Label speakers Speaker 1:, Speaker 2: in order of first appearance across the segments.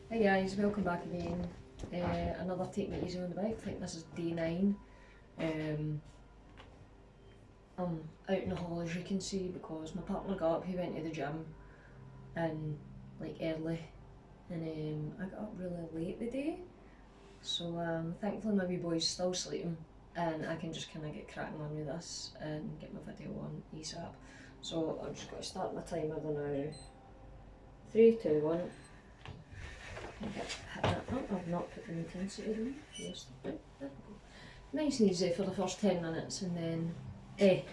Speaker 1: Hey guys, welcome back again. Another Take Me Easy on the Bike. I think this is day 9. I'm out in the hall as you can see because my partner got up, he went to the gym and like early and I got up really late today. So thankfully my wee boy's still sleeping and I can just kind of get cracking on with this and get my video on ASAP. So I'm just going to start my timer now. 3, 2, 1. I've not put the intensity on. Yes, there we go. Nice and easy for the first 10 minutes and then...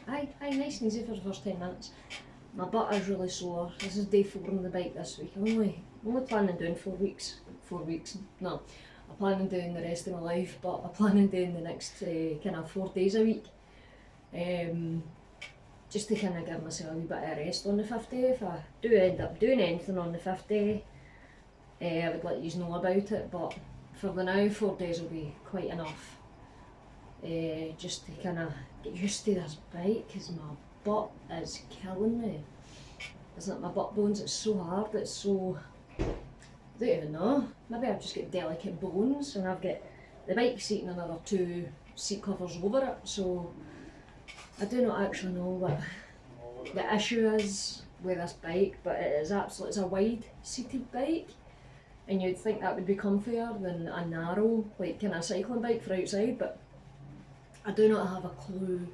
Speaker 1: nice and easy for the first 10 minutes. My butt is really sore. This is day 4 on the bike this week. I'm only planning on doing 4 weeks. 4 weeks? No. I plan on doing the rest of my life, but I plan on doing the next kind of 4 days a week. Just to kind of give myself a wee bit of rest on the 5th day. If I do end up doing anything on the 5th day, I would let you know about it, but for the now 4 days will be quite enough. Just to kind of get used to this bike because my butt is killing me. Isn't it my butt bones? It's so hard, it's so... I don't even know. Maybe I've just got delicate bones and I've got the bike seat and another 2 seat covers over it, so I do not actually know what the issue is with this bike, but it is absolutely, it's a wide seated bike. And you'd think that would be comfier than a narrow, like kind of cycling bike for outside, but I do not have a clue.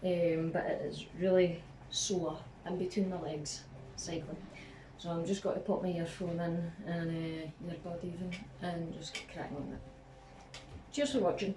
Speaker 1: But it is really sore in between my legs cycling. So I'm just got to put my earphone in and earbud even and just get cracking on it. Cheers for watching.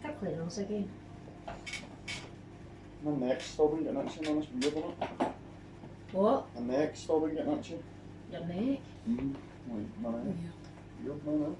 Speaker 1: Tickling us again.
Speaker 2: My neck's still been getting itchy on this weird, isn't it?
Speaker 1: What?
Speaker 2: My neck's still been getting itchy.
Speaker 1: Your neck?
Speaker 2: Like, my neck. Weird, no.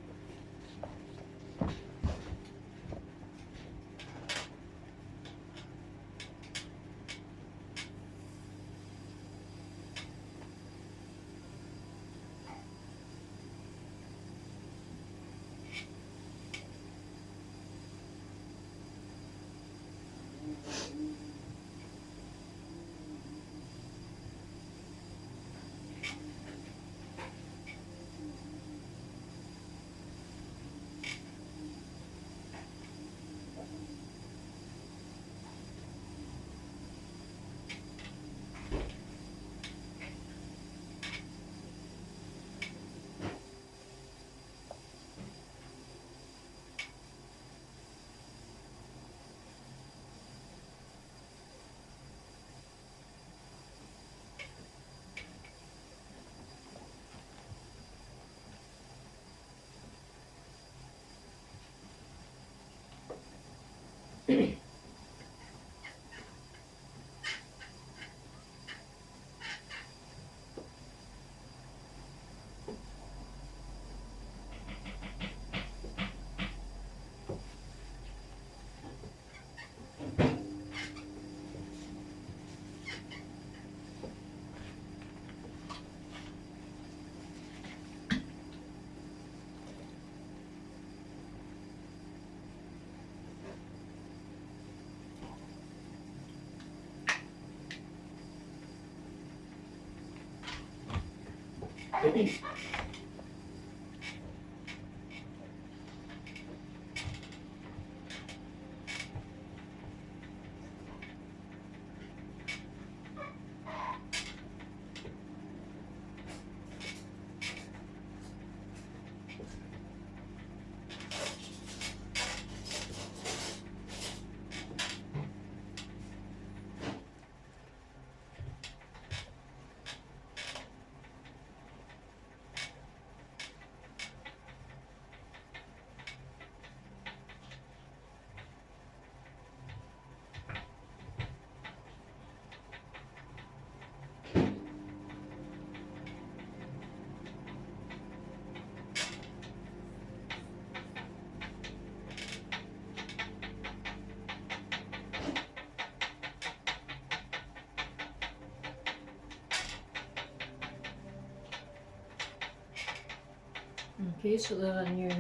Speaker 1: Okay, so there's a new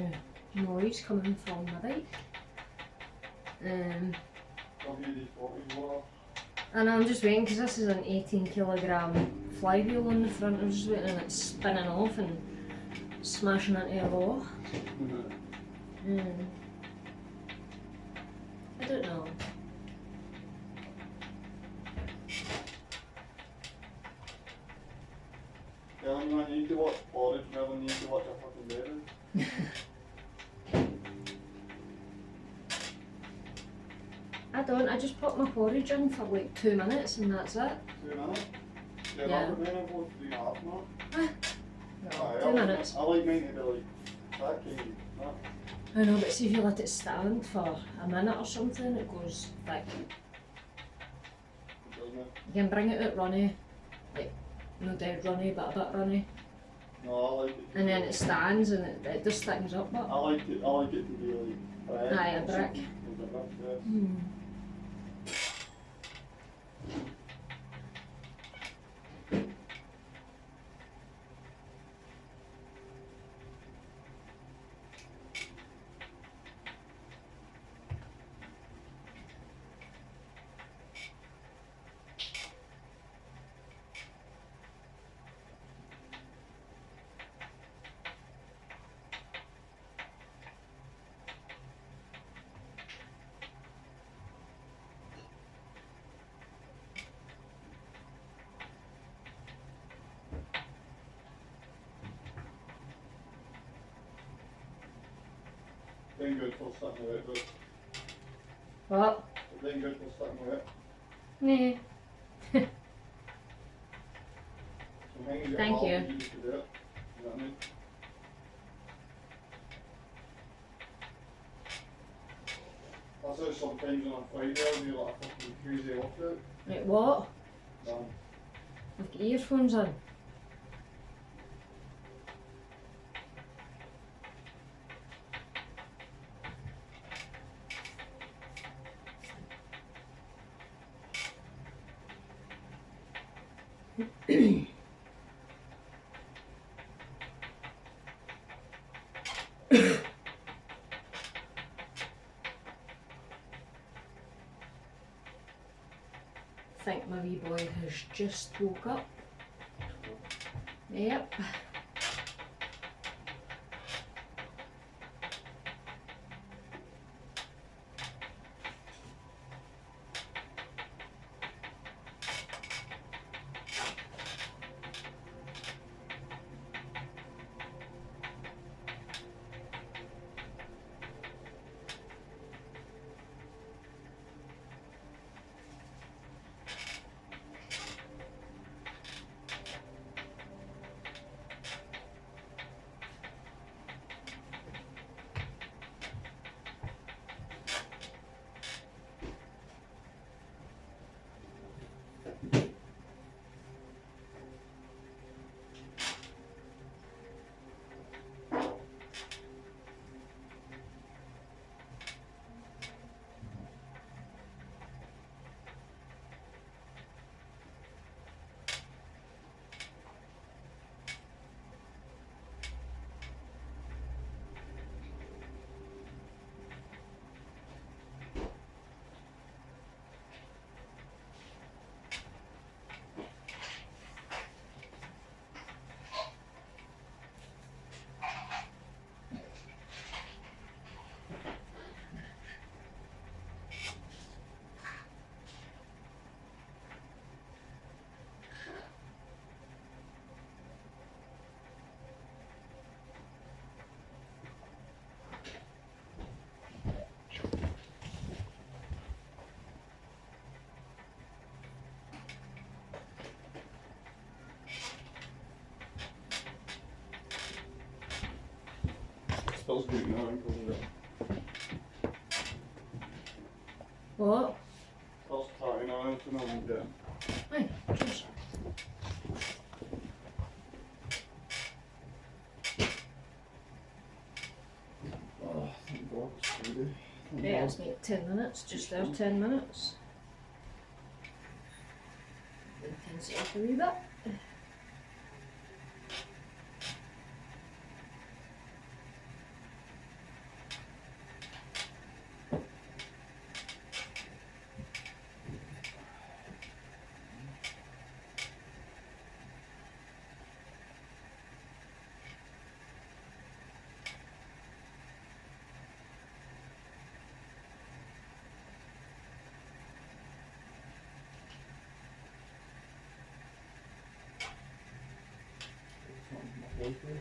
Speaker 1: noise coming from my bike.
Speaker 2: WD-40 water.
Speaker 1: And I'm just waiting because this is an 18 kilogram flywheel on the front. I'm just waiting and it's spinning off and smashing into a wall. I don't know.
Speaker 2: Telling you, man, you need to watch porridge more than you need to watch a fucking baby.
Speaker 1: I don't, I just put my porridge in for like 2 minutes and that's it.
Speaker 2: 2 minutes? Yeah,
Speaker 1: Yeah.
Speaker 2: that would mean about 3.5 minutes.
Speaker 1: No,
Speaker 2: Aye,
Speaker 1: 2 minutes.
Speaker 2: I like mine to be like that kind of.
Speaker 1: I know, but see if you let it stand for a minute or something, it goes thick.
Speaker 2: Doesn't it?
Speaker 1: You can bring it out runny, like no dead runny, but a bit runny.
Speaker 2: No, I like it.
Speaker 1: And then it stands and it just thickens up a bit.
Speaker 2: I like it to be like bread.
Speaker 1: Aye, a
Speaker 2: or
Speaker 1: brick.
Speaker 2: something. Like a brick, yes.
Speaker 1: Hmm.
Speaker 2: Been good for sticking with it, but
Speaker 1: What?
Speaker 2: it's been good for sticking with it.
Speaker 1: Nah.
Speaker 2: Sometimes you get
Speaker 1: Thank
Speaker 2: hard,
Speaker 1: you.
Speaker 2: you just do it. You know what I mean? That's how sometimes on a Friday you're like a fucking crazy outfit.
Speaker 1: Right, what?
Speaker 2: No.
Speaker 1: I've got earphones on. I think my wee boy has just woke up. Yep.
Speaker 2: Smells good now, because of it.
Speaker 1: What?
Speaker 2: Smells tight now, anything I can get.
Speaker 1: Aye, cheers.
Speaker 2: Oh, thank God it's Friday. Thank
Speaker 1: Yeah,
Speaker 2: God.
Speaker 1: it's like 10 minutes, just there, 10 minutes. Intensity up a wee bit.
Speaker 2: boyfriend.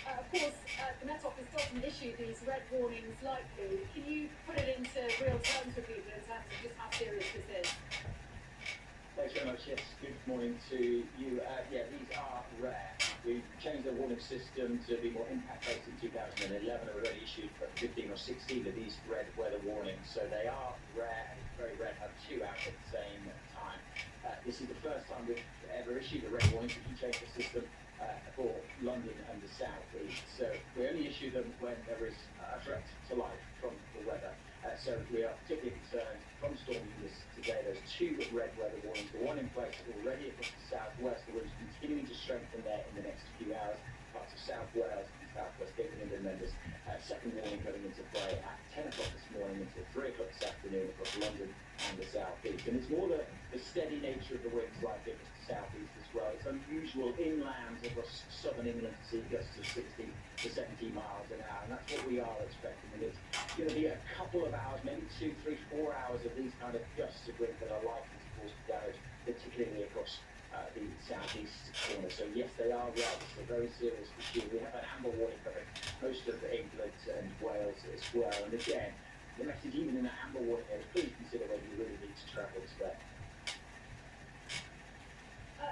Speaker 3: Of course, the Met Office doesn't issue these red warnings lightly. Can you put it into real terms for people in terms of just how serious this is?
Speaker 4: Thanks very much. Yes, good morning to you. Yeah, these are rare. We've changed the warning system to be more impact-based in 2011. We've already issued 15 or 16 of these red weather warnings, so they are rare, and it's very rare to have two out at the same time. This is the first time we've ever issued a red warning since we changed the system for London and the South East. So we only issue them when there is a threat to life from the weather. So we are particularly concerned from storm units today. There's two red weather warnings. The one in place already across the southwest. The wind's continuing to strengthen there in the next few hours. Parts of South Wales and southwest England, and then there's a second warning coming into play at 10 o'clock this morning until 3 o'clock this afternoon across London and the South East. And it's more the steady nature of the winds like it was the South East as well. It's unusual inland across southern England to see gusts of 60 to 70 miles an hour, and that's what we are expecting. And it's going to be a couple of hours, maybe 2, 3, 4 hours of these kind of gusts of wind that are likely to cause damage, particularly across the southeast corner. So yes, they are rare. It's a very serious issue. We have an amber warning covering most of England and Wales as well. And again, the message even in that amber warning is please consider whether you really need to travel today.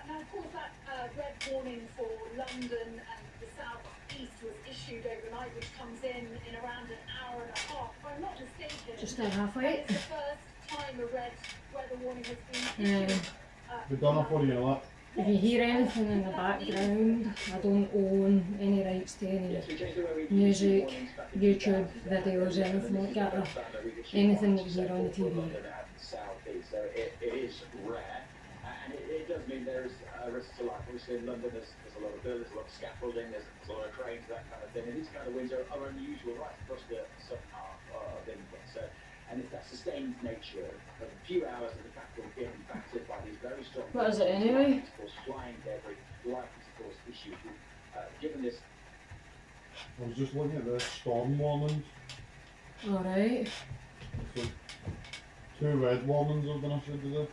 Speaker 3: Now, of course, that red warning for London and the South East was issued overnight, which comes in around an hour and a half. If I'm not mistaken,
Speaker 1: Just halfway.
Speaker 3: it's the first time a red weather warning has been issued.
Speaker 2: We've done off for you a lot.
Speaker 1: If you hear anything in the background, I don't own any rights to any
Speaker 4: Yes, we changed the way we
Speaker 1: music,
Speaker 4: warnings back in
Speaker 1: YouTube
Speaker 4: 2011,
Speaker 1: videos,
Speaker 4: and
Speaker 1: anything like
Speaker 4: this is the
Speaker 1: that, or
Speaker 4: first time that we've issued
Speaker 1: anything that
Speaker 4: warnings
Speaker 1: you hear on the
Speaker 4: for
Speaker 1: TV.
Speaker 4: London and the South East. So it is rare, and it does mean there is a risk to life. Obviously in London there's a lot of buildings, a lot of scaffolding, there's a lot of cranes, that kind of thing, and these kind of winds are unusual right across the southern half of input. So, and it's that sustained nature of a few hours of the platform getting battered by these very strong.
Speaker 1: What is it anyway?
Speaker 4: Of course, flying debris, likely to cause issues. Given this.
Speaker 2: I was just looking at the storm warnings.
Speaker 1: Alright.
Speaker 2: It's like 2 red warnings have been issued today.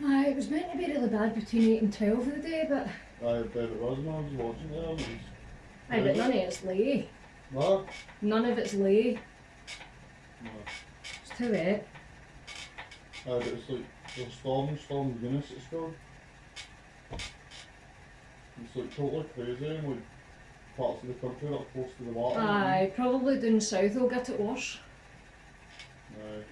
Speaker 1: Aye, it was meant to be really bad between 8 and 12 of the day, but
Speaker 2: I bet it was when I was watching it. It was,
Speaker 1: aye, but none of it's lay.
Speaker 2: no?
Speaker 1: None of it's lay.
Speaker 2: No.
Speaker 1: It's too wet.
Speaker 2: Aye, but it's like the Storm Eunice it's called. It's like totally crazy and like parts of the country that are close to the water.
Speaker 1: Aye, probably down south will get it worse.
Speaker 2: Aye.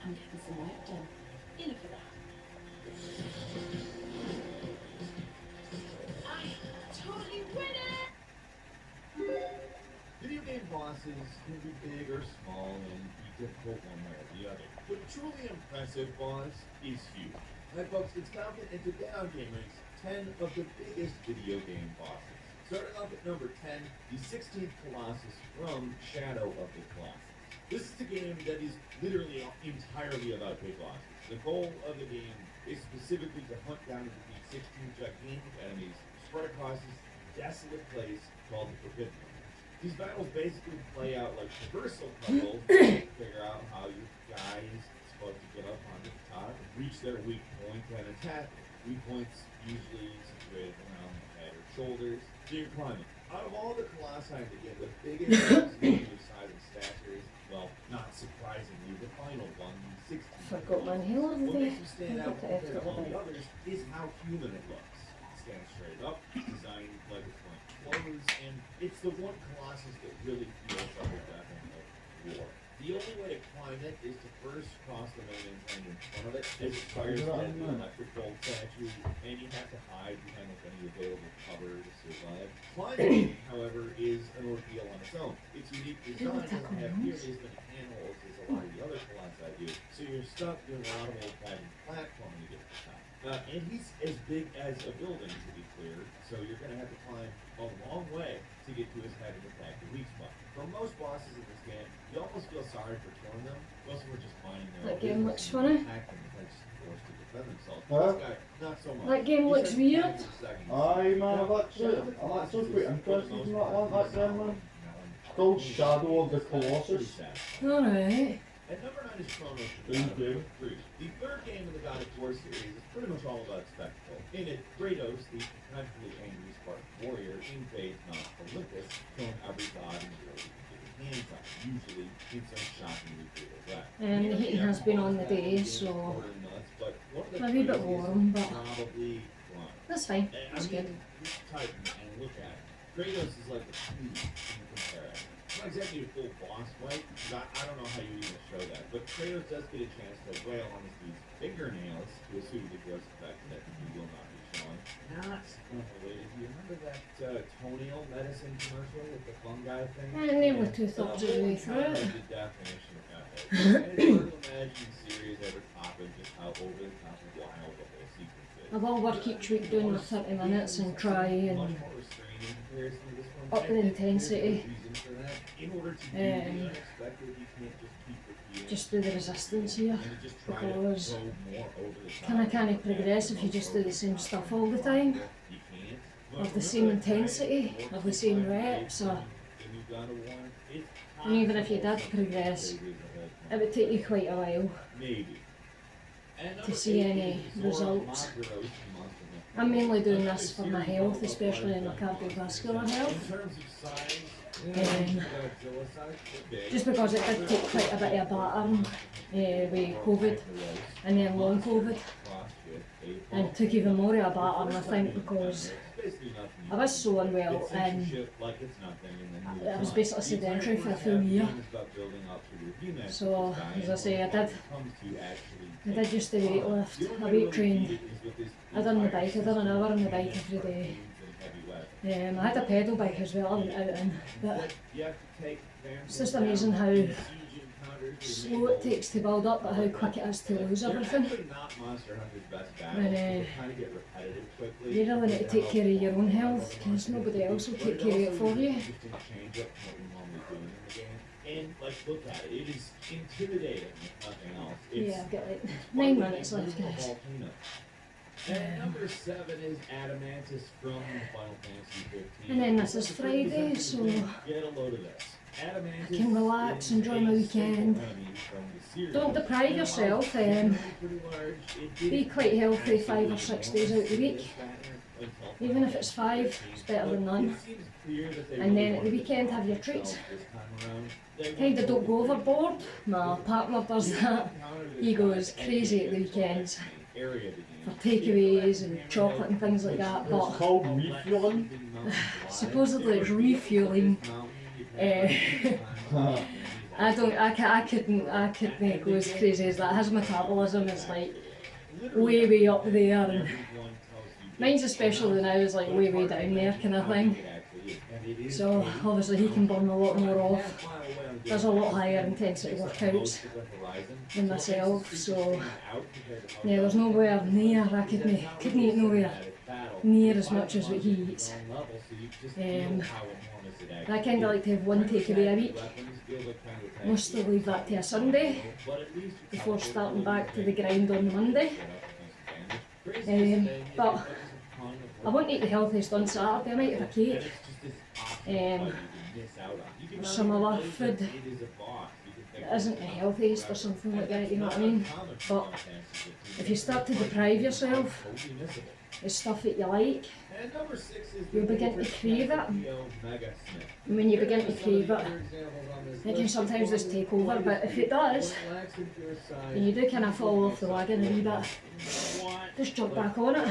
Speaker 5: And everything went down. In for that.
Speaker 3: I totally win it!
Speaker 6: Video game bosses can be big or small and be difficult one way or the other. But a truly impressive boss is huge. Hi folks, it's Falcon and today on Game Ranks 10 of the biggest video game bosses. Starting off at number 10, the 16th Colossus from Shadow of the Colossus. This is a game that is literally entirely about big bosses. The goal of the game is specifically to hunt down and defeat 16 gigantic enemies spread across this desolate place called the Forbidden Lands. These battles basically play out like traversal puzzles to figure out how your guy is supposed to get up on the top, reach their weak point, and attack it. Weak points usually situated around the head or shoulders, so you're climbing. Out of all the colossi to get the biggest of size and stature is, well, not surprisingly, the final one, the 16th.
Speaker 1: Forgot my inhaler
Speaker 6: What
Speaker 1: today.
Speaker 6: makes him stand out compared to all the others is how human it looks. It stands straight up, designed like it's wearing clothes, and it's the one Colossus that really feels like a weapon of war. The only way to climb it is to first cross the main entrance in front of it. It requires an electric bolt statue, and you have to hide behind like any available cover to survive. Climbing, however, is an ordeal on its own. Its unique design doesn't have nearly as many handholds as a lot of the other Colossi do, so you're stuck doing a lot of old-fashioned platforming to get to the top. And he's as big as a building, to be clear, so you're going to have to climb a long way to get to his head and attack the weak spot. For most bosses in this game, you almost feel sorry for killing them. Most of them are just minding their
Speaker 1: That
Speaker 6: own
Speaker 1: game
Speaker 6: business
Speaker 1: looks
Speaker 6: and
Speaker 1: funny.
Speaker 6: attack them if they're just forced to defend themselves.
Speaker 2: Huh?
Speaker 6: This guy, not so much.
Speaker 1: That game
Speaker 6: He
Speaker 1: looks
Speaker 6: says
Speaker 1: weird.
Speaker 6: for seconds.
Speaker 2: Aye man, I'm
Speaker 6: Shadow
Speaker 2: actually
Speaker 6: of the Colossus
Speaker 2: quite
Speaker 6: is,
Speaker 2: interested
Speaker 6: for the
Speaker 2: in
Speaker 6: most
Speaker 2: that one,
Speaker 6: part,
Speaker 2: that game, man.
Speaker 6: It's
Speaker 2: called Shadow of the Colossus.
Speaker 1: Alright.
Speaker 6: At number 9 is Chronos
Speaker 2: Good
Speaker 6: Trigger
Speaker 2: game.
Speaker 6: 3. The third game in the God of War series is pretty much all about spectacle. In it, Kratos, the tragically angry Spartan warrior, invades Mount Olympus, killing every god in the world he can get his hands on, usually in some shockingly brutal way.
Speaker 1: And the heat has been on the day, so a wee bit warm, but
Speaker 6: probably warm.
Speaker 1: that's fine.
Speaker 6: I
Speaker 1: That's good.
Speaker 6: mean, Titan and look at it. Kratos is like the speed in comparison. It's not exactly a full boss fight, because I don't know how you even show that, but Kratos does get a chance to wail on his these fingernails to a suitably gross effect that he will not be showing. Not unrelated. Do you remember that toenail medicine commercial with the fungi thing?
Speaker 1: And nearly 2/3 of the way through it.
Speaker 6: The definition of that. And it's hard to imagine the series ever topping just how over the top and wild the whole sequence is.
Speaker 1: I will work each week doing my 30 minutes and try and up the intensity. Just do the resistance here, because I can't progress if you just do the same stuff all the time, of the same intensity, of the same reps, and even if you did progress, it would take you quite a while to see any results. I'm mainly doing this for my health, especially in my cardiovascular health. Just because it did take quite a bit of a battering with COVID and then long COVID, and it took even more of a battering, I think, because I was so unwell and I was basically sedentary for a full year. So, as I say, I did just the weight lift, I weight trained. I done the bike, I done an hour on the bike every day. I had a pedal bike as well I went out in, but it's just amazing how slow it takes to build up, but how quick it is to lose
Speaker 6: They're
Speaker 1: everything.
Speaker 6: actually not Monster Hunter's best battles.
Speaker 1: And,
Speaker 6: They kind of get repetitive quickly.
Speaker 1: You really need to take care of your own health, because nobody else will take care of it for you.
Speaker 6: Interesting change up from what we normally do in the game. And like, look at it. It is intimidating, if nothing else. It's,
Speaker 1: Yeah, I've got like
Speaker 6: it's
Speaker 1: 9
Speaker 6: quite
Speaker 1: minutes
Speaker 6: like a
Speaker 1: left, guys.
Speaker 6: volcano. And number 7 is Adamantis from Final Fantasy 15.
Speaker 1: And then this is Friday, so
Speaker 6: Get a load of this. Adamantis
Speaker 1: I can relax,
Speaker 6: is
Speaker 1: enjoy my
Speaker 6: a
Speaker 1: weekend.
Speaker 6: single enemy from the series.
Speaker 1: Don't deprive
Speaker 6: And
Speaker 1: yourself,
Speaker 6: while it's pretty large, it did
Speaker 1: be quite healthy 5 or 6 days out the week. Even if it's 5, it's better than none. And then at the weekend have your treats. Kinda don't go overboard. My partner does that. He goes crazy at the weekends for takeaways and chocolate and things like that,
Speaker 2: It's
Speaker 1: but
Speaker 2: called refueling.
Speaker 1: supposedly it's refueling. I couldn't go as crazy as that. His metabolism is like way up there, and mine's especially now is like way down there kind of thing. So obviously he can burn a lot more off. There's a lot higher intensity workouts than myself, so yeah, there's nowhere near, I couldn't eat nowhere near as much as what he eats. I kind of like to have one takeaway a week. Mostly leave that to a Sunday before starting back to the grind on Monday. But I won't eat the healthiest on Saturday. I might have a cake. Some other food that isn't the healthiest or something like that, you know what I mean? But if you start to deprive yourself of stuff that you like, you'll begin to crave it. And when you begin to crave it, it can sometimes just take over, but if it does, and you do kind of fall off the wagon a wee bit, just jump back on it.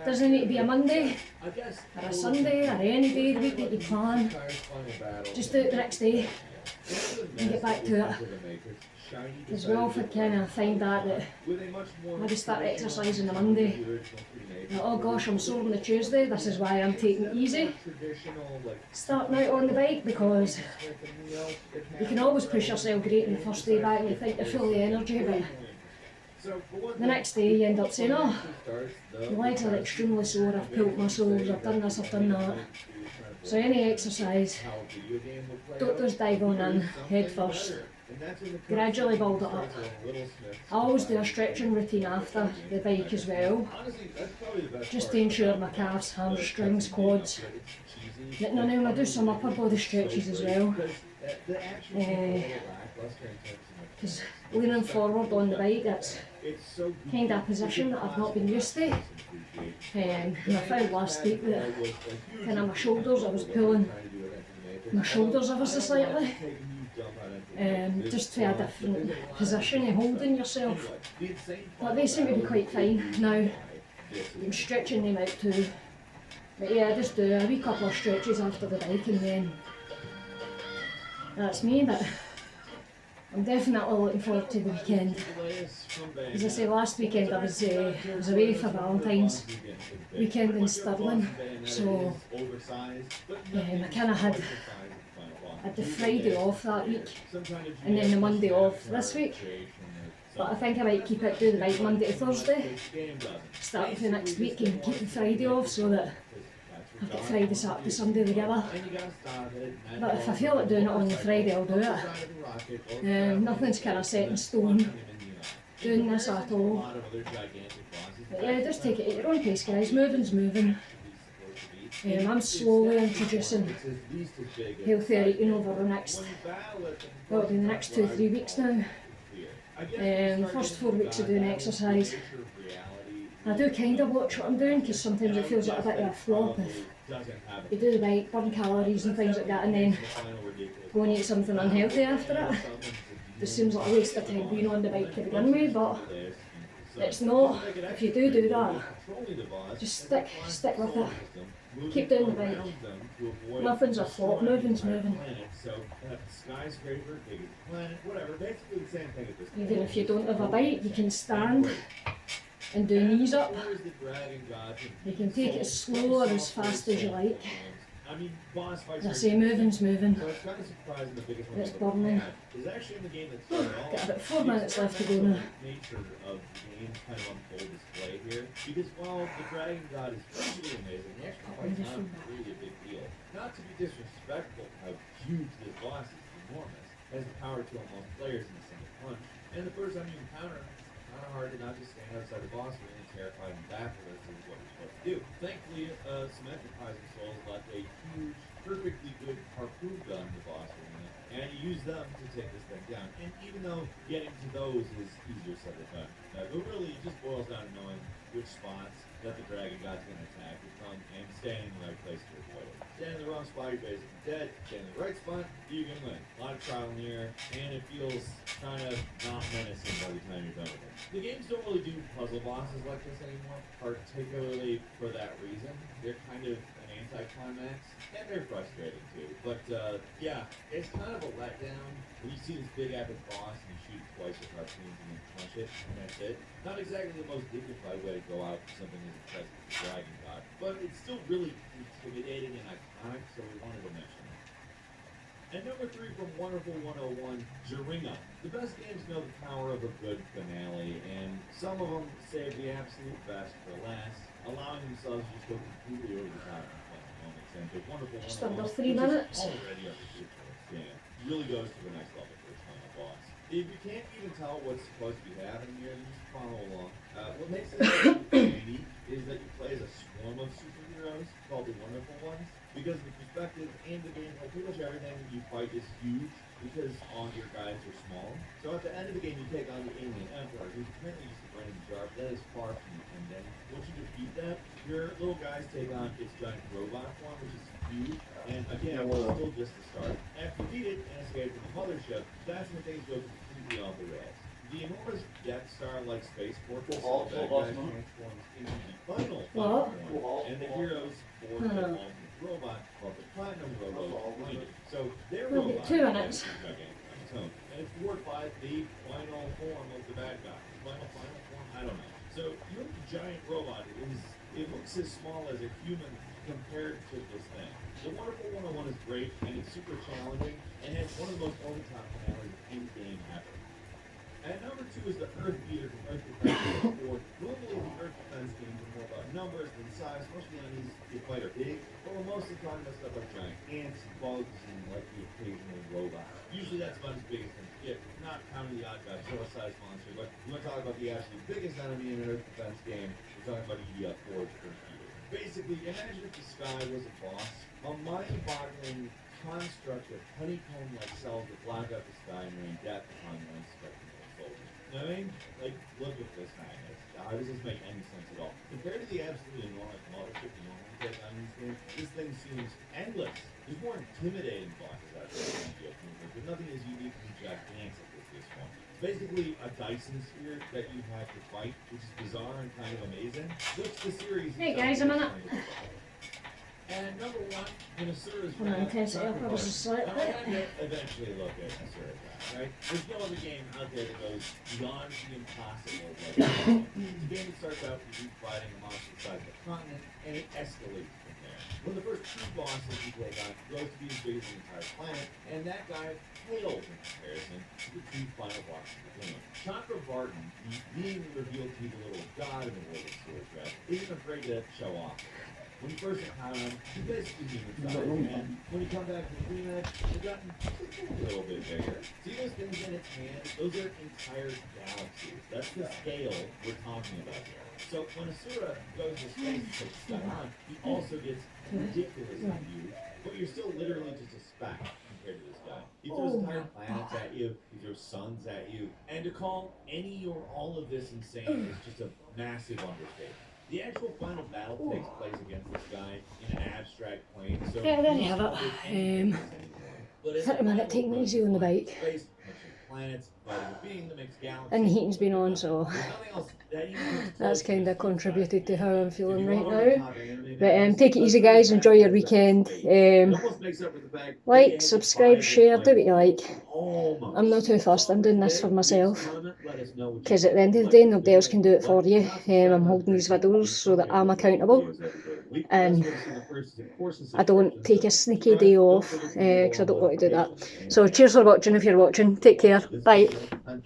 Speaker 1: Doesn't need to be a Monday, or a Sunday, or any day of the week that you plan. Just do it the next day, and get back to it. Because we often kind of find that maybe start exercising on Monday. Like, oh gosh, I'm sore on the Tuesday, this is why I'm taking it easy. Starting out on the bike, because you can always push yourself great in the first day back and you think you're full of energy, but the next day you end up saying, oh, my legs are extremely sore, I've pulled muscles, I've done this, I've done that. So any exercise, don't just dive on in head first. Gradually build it up. I always do a stretching routine after the bike as well, just to ensure my calves, hamstrings, quads. Then I do some upper body stretches as well. Because leaning forward on the bike, that's kind of a position that I've not been used to. And I found last week that kind of my shoulders, I was pulling my shoulders ever so slightly. Just to a different position of holding yourself. But they seem to be quite fine now. I'm stretching them out too. But yeah, I just do a wee couple of stretches after the bike and then that's me. But I'm definitely looking forward to the weekend. As I say, last weekend I was away for Valentine's weekend in Stirling, so I kind of had the Friday off that week and then the Monday off this week. But I think I might keep it, do the bike Monday to Thursday, starting for next week, and keep the Friday off so that I've got Friday, Saturday, Sunday together. But if I feel like doing it on the Friday, I'll do it. Nothing's kind of set in stone doing this at all. But yeah, just take it at your own pace, guys. Moving's moving. I'm slowly introducing healthier eating over the next, well, it'll be the next 2-3 weeks now. The first 4 weeks of doing exercise, I do kind of watch what I'm doing, because sometimes it feels like a bit of a flop if you do the bike, burn calories and things like that, and then go and eat something unhealthy after it. It seems like a waste of time being on the bike to begin with, but it's not. If you do that, just stick with it. Keep doing the bike. Nothing's a flop, moving's moving. Even if you don't have a bike, you can stand and do knees up. You can take it as slow or as fast as you like.
Speaker 6: I mean, boss fights.
Speaker 1: As I say, moving's moving.
Speaker 6: So it's kind of surprising the biggest one
Speaker 1: It's
Speaker 6: we've ever
Speaker 1: burning.
Speaker 6: had is actually in the game that started all.
Speaker 1: Got about 4
Speaker 6: The
Speaker 1: minutes left to go now.
Speaker 6: experimental nature of the game's kind of on full display here, because while the Dragon God is visually amazing, the actual fight's not really a big deal. Not to be disrespectful, how huge this boss is, enormous, has the power to kill most players in a single punch. And the first time you encounter him, it's kind of hard to not just stand outside the boss room and terrified and baffled as to what you're supposed to do. Thankfully, Symmetric Rising Souls left a huge, perfectly good harpoon gun in the boss arena, and you use them to take this thing down. And even though getting to those is easier said than done, but really it just boils down to knowing which spots that the Dragon God's going to attack you from and staying in the right place to avoid it. Stand in the wrong spot, you're basically dead. Stand in the right spot, you can win. A lot of trial and error, and it feels kind of not menacing by the time you're done with it. The games don't really do puzzle bosses like this anymore, particularly for that reason. They're kind of an anticlimax, and they're frustrating too. But yeah, it's kind of a letdown when you see this big epic boss and you shoot it twice with harpoons and then punch it, and that's it. Not exactly the most dignified way to go out for something as impressive as the Dragon God, but it's still really intimidating and iconic, so we wanted to mention it. And number 3 from Wonderful 101, Jiringa. The best games know the power of a good finale, and some of them save the absolute best for last, allowing themselves to just go completely over the top in fun moments. And the Wonderful 101,
Speaker 1: Just under 3
Speaker 6: which is
Speaker 1: minutes.
Speaker 6: already a ridiculous game, really goes to the next level for its final boss. If you can't even tell what's supposed to be happening here, then just follow along. What makes it unique is that you play as a swarm of superheroes called the Wonderful Ones, because the perspective and the gameplay, pretty much everything you fight is huge, because all your guys are small. So at the end of the game, you take on the Alien Emperor, who's apparently just a random jar, but that is far from the ending. Once you defeat that, your little guys take on its giant robot form, which is huge, and again, it's still just the start. After you beat it and escape from the mothership, that's when things go completely off the rails. The enormous Death Star-like space fortress of the bad guys transforms into the final
Speaker 1: What?
Speaker 6: form, and the heroes board the ultimate robot called the Platinum Robo Planet. So their
Speaker 1: We'll
Speaker 6: robot
Speaker 1: get 2 minutes.
Speaker 6: is gigantic on its own, and it's powered by the final form of the bad guy. Final form? I don't know. So your giant robot it looks as small as a human compared to this thing. The Wonderful 101 is great, and it's super challenging, and has one of the most over-the-top finales of any game ever. And number 2 is the Earth Beater from Earth Defense 4. Normally the Earth Defense games are more about numbers than size. Most of the enemies you fight are big, but we're mostly talking about stuff like giant ants, bugs, and like the occasional robot. Usually that's about as big as it can get, not counting the odd Godzilla-sized monster. But you want to talk about the absolute biggest enemy in an Earth Defense game, we're talking about EDF 4's Earth Beater. Basically, imagine if the sky was a boss, a mind-boggling construct of honeycomb-like cells that block out the sky and rain death upon the unsuspecting soldiers. You know what I mean? Like, look at this madness. How does this make any sense at all? Compared to the absolutely enormous mothership you normally take on these games, this thing seems endless. There's more intimidating bosses out there than EDF Universe, but nothing is uniquely gigantic as this one. It's basically a Dyson sphere that you have to fight, which is bizarre and kind of amazing. Which the series
Speaker 1: Hey
Speaker 6: itself
Speaker 1: guys,
Speaker 6: is
Speaker 1: a minute.
Speaker 6: kind of bizarre. And number 1, Minnesura's
Speaker 1: Well, in case I'll probably just select
Speaker 6: Now,
Speaker 1: that.
Speaker 6: we're going to eventually look at Minnesura's right? There's no other game out there that goes beyond the impossible. Like this one. It's a game that starts out with you fighting a monster the size of the continent, and it escalates from there. One of the first 2 bosses you take on grows to be as big as the entire planet, and that guy pales in comparison to the 2 final bosses of the game. Chandra Barton, being revealed to be the little god in the world of Sword Trap, isn't afraid to show off. When you first encounter him, he's basically human size, and when you come back from the rematch, they've gotten a little bit bigger. See those things in its hand? Those are entire galaxies. That's the scale we're talking about here. So when Asura goes to space to take stuff on, he also gets ridiculously huge, but you're still literally just a speck compared to this guy. He throws entire planets at you, he throws suns at you, and to call any or all of this insane is just a massive understatement. The actual final battle takes place against this guy in an abstract plane. So
Speaker 1: Yeah, there you have it. 30 minute take it easy on the bike.
Speaker 6: Space, planets, vitamin B that makes galaxies.
Speaker 1: And the heating's been on, so
Speaker 6: There's nothing else that even comes
Speaker 1: that's
Speaker 6: close
Speaker 1: kind
Speaker 6: to
Speaker 1: of contributed to how I'm
Speaker 6: If
Speaker 1: feeling
Speaker 6: you
Speaker 1: right
Speaker 6: are a
Speaker 1: now.
Speaker 6: hobby animated
Speaker 1: But
Speaker 6: artist,
Speaker 1: take it easy, guys. Enjoy your weekend.
Speaker 6: it almost makes up for the fact that you
Speaker 1: Like,
Speaker 6: had to
Speaker 1: subscribe,
Speaker 6: buy
Speaker 1: share,
Speaker 6: this
Speaker 1: do what you like.
Speaker 6: almost.
Speaker 1: I'm not too fussed. I'm doing this for
Speaker 6: Today,
Speaker 1: myself.
Speaker 6: comment, let us know what you
Speaker 1: Because at the end of the
Speaker 6: think.
Speaker 1: day,
Speaker 6: Like
Speaker 1: nobody else
Speaker 6: today,
Speaker 1: can do it for
Speaker 6: like,
Speaker 1: you.
Speaker 6: not subscribe,
Speaker 1: I'm
Speaker 6: not
Speaker 1: holding these
Speaker 6: appreciate
Speaker 1: videos
Speaker 6: it.
Speaker 1: so that
Speaker 6: Comment
Speaker 1: I'm
Speaker 6: with the
Speaker 1: accountable.
Speaker 6: videos every day of the week.
Speaker 1: And
Speaker 6: Best way to see the first is, of course, the
Speaker 1: I don't
Speaker 6: subscription.
Speaker 1: take a
Speaker 6: So
Speaker 1: sneaky
Speaker 6: subscribe,
Speaker 1: day
Speaker 6: don't
Speaker 1: off
Speaker 6: forget to
Speaker 1: because I don't want to do that.
Speaker 6: notifications,
Speaker 1: So
Speaker 6: and
Speaker 1: cheers for watching if you're watching. Take care.
Speaker 6: this
Speaker 1: Bye.
Speaker 6: video, and